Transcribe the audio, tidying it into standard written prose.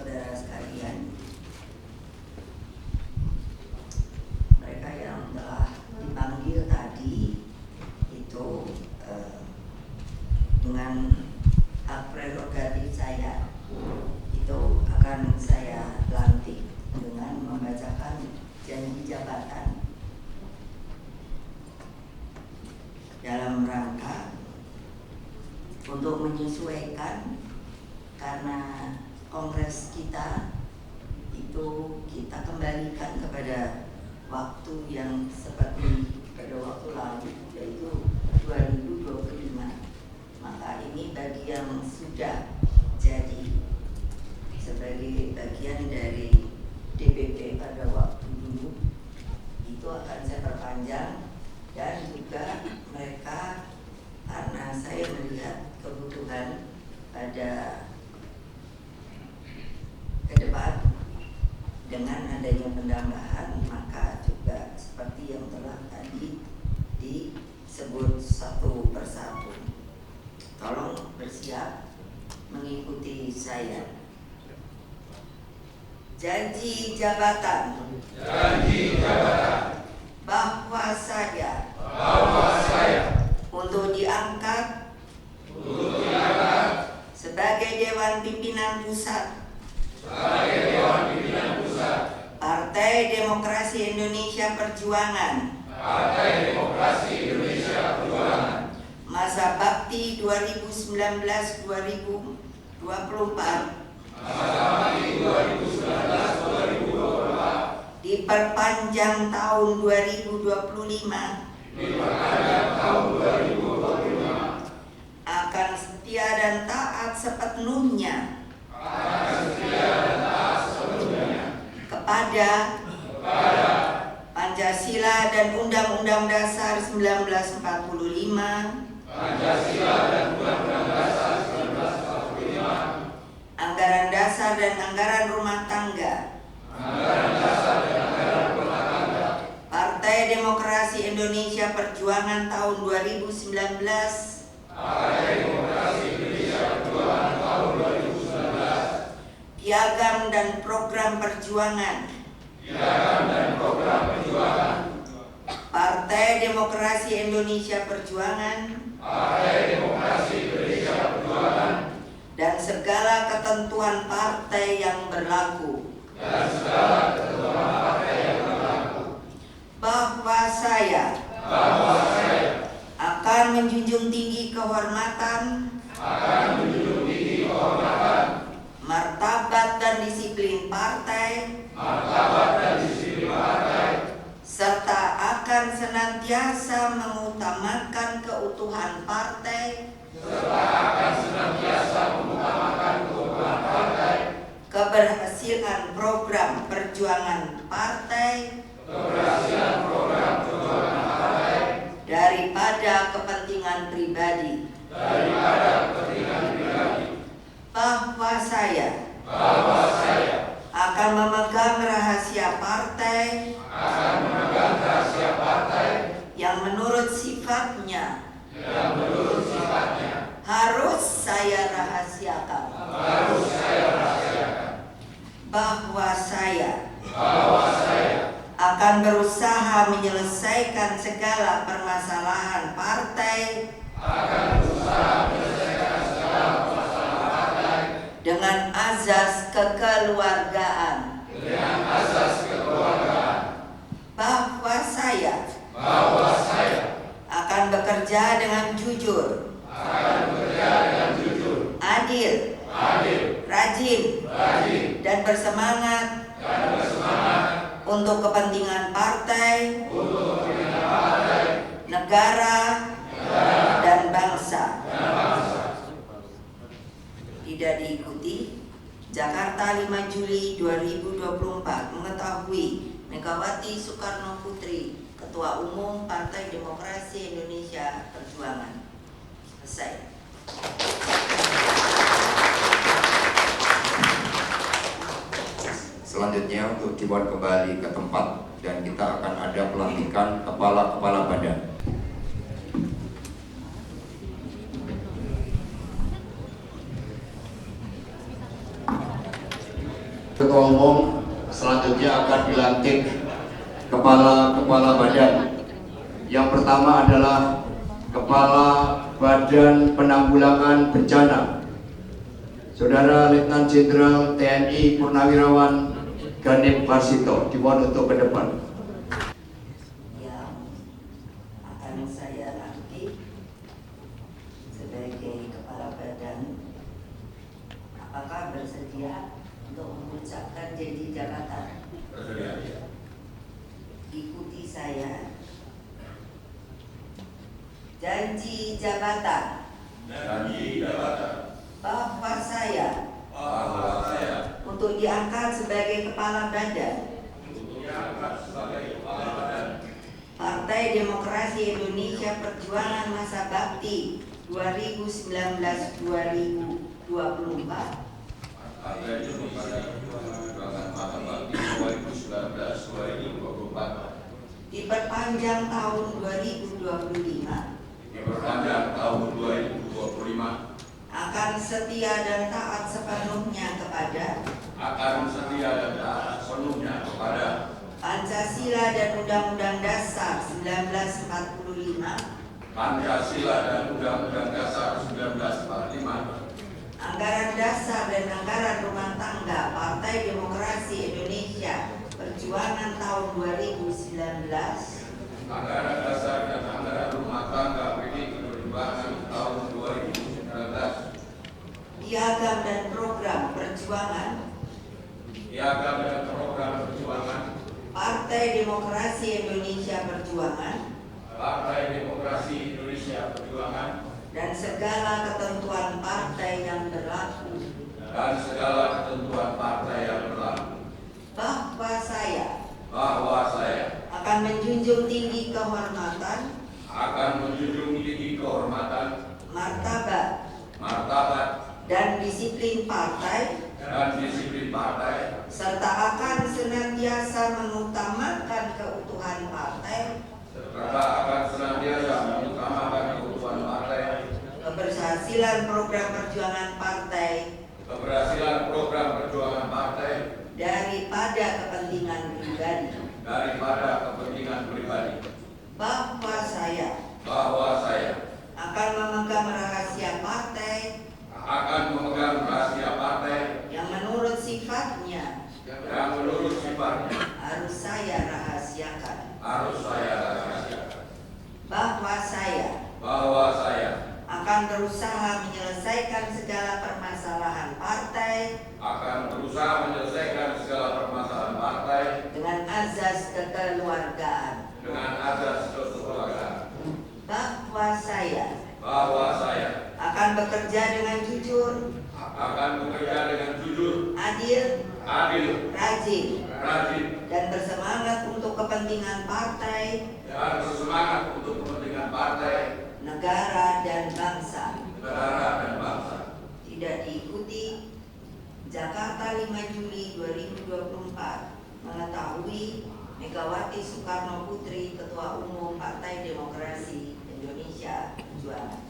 saudara sekalian, mereka yang telah dipanggil tadi itu dengan hak prerogatif saya itu akan saya lantik dengan membacakan janji jabatan dalam rangka untuk menyesuaikan, karena kongres kita itu kita kembalikan kepada waktu yang seperti pada waktu lalu, yaitu 2025. Maka ini bagi yang sudah jadi sebagai bagian dari DPP pada waktu dulu itu akan saya perpanjang, dan juga mereka karena saya melihat kebutuhan pada ke depan dengan adanya penambahan, maka juga seperti yang telah tadi disebut satu persatu. Tolong bersiap mengikuti saya. Janji jabatan. Janji jabatan. Bahwa saya untuk diangkat sebagai Dewan Pimpinan Pusat Partai Demokrasi Indonesia Perjuangan masa bakti 2019-2024 diperpanjang tahun 2025 akan setia dan taat sepenuhnya kepada Pancasila dan Undang-Undang Dasar 1945, anggaran dasar dan anggaran rumah tangga, Partai Demokrasi Indonesia Perjuangan tahun 2019, piagam dan program perjuangan, Partai Demokrasi Indonesia Perjuangan, dan segala ketentuan partai yang berlaku, bahwa saya akan menjunjung tinggi kehormatan, martabat dan disiplin partai, serta akan senantiasa mengutamakan keutuhan partai, keberhasilan program perjuangan partai, daripada kepentingan pribadi, bahwa saya akan memegang rahasia partai yang menurut sifatnya harus saya rahasiakan, bahwa saya akan berusaha menyelesaikan segala permasalahan partai dengan azas kekeluargaan, bahwa saya akan bekerja dengan jujur, adil, rajin, dan bersemangat untuk kepentingan partai, negara, dan bangsa. Tidak diikuti. Jakarta 5 Juli 2024. Mengetahui Megawati Soekarno Putri, Ketua Umum Partai Demokrasi Indonesia Perjuangan. Selesai. Selanjutnya untuk dibuat kembali ke tempat, dan kita akan ada pelantikan kepala-kepala badan. Ketua Umum selanjutnya akan dilantik kepala badan. Yang pertama adalah Kepala Badan Penanggulangan Bencana, Saudara Letnan Jenderal TNI Purnawirawan Ganip Warsito. Dimohon untuk ke depan. Yang akan saya lantik sebagai kepala badan, apakah bersedia untuk mengucapkan janji jabatan? Bersedia. Ikuti saya. Janji jabatan Janji jabatan bahwa saya bahwa saya untuk diangkat sebagai kepala badan untuk diangkat sebagai kepala badan Partai Demokrasi Indonesia Perjuangan Masa Bakti 2019-2024 Partai Indonesia Perjuangan Masa Bakti 2019-2024 diperpanjang tahun 2025, diperpanjang tahun 2025, akan setia dan taat sepenuhnya kepada kepada Pancasila dan Undang-Undang Dasar 1945, Pancasila dan Undang-Undang Dasar 1945, anggaran dasar dan anggaran rumah tangga Partai Demokrasi Indonesia Perjuangan tahun 2019, anggaran dasar dan anggaran rumah tangga PDI Perjuangan tahun 2019, piagam dan program perjuangan piagam dan program perjuangan Partai Demokrasi Indonesia Perjuangan Partai Demokrasi Indonesia Perjuangan dan segala ketentuan partai yang berlaku, dan segala ketentuan partai yang berlaku, bahwa saya akan menjunjung tinggi kehormatan, martabat dan disiplin partai, serta akan senantiasa mengutamakan keutuhan partai, keberhasilan program perjuangan partai daripada kepentingan pribadi, bahwa saya akan memegang rahasia partai yang menurut sifatnya harus saya rahasiakan, bahwa saya akan berusaha menyelesaikan segala permasalahan partai dengan azas kekeluargaan, bahwa saya akan bekerja dengan jujur, adil, rajin, dan bersemangat untuk kepentingan partai, negara dan bangsa. Tidak diikuti. Jakarta 5 Juli 2024. Mengetahui Megawati Soekarno Putri, Ketua Umum Partai Demokrasi Indonesia Perjuangan.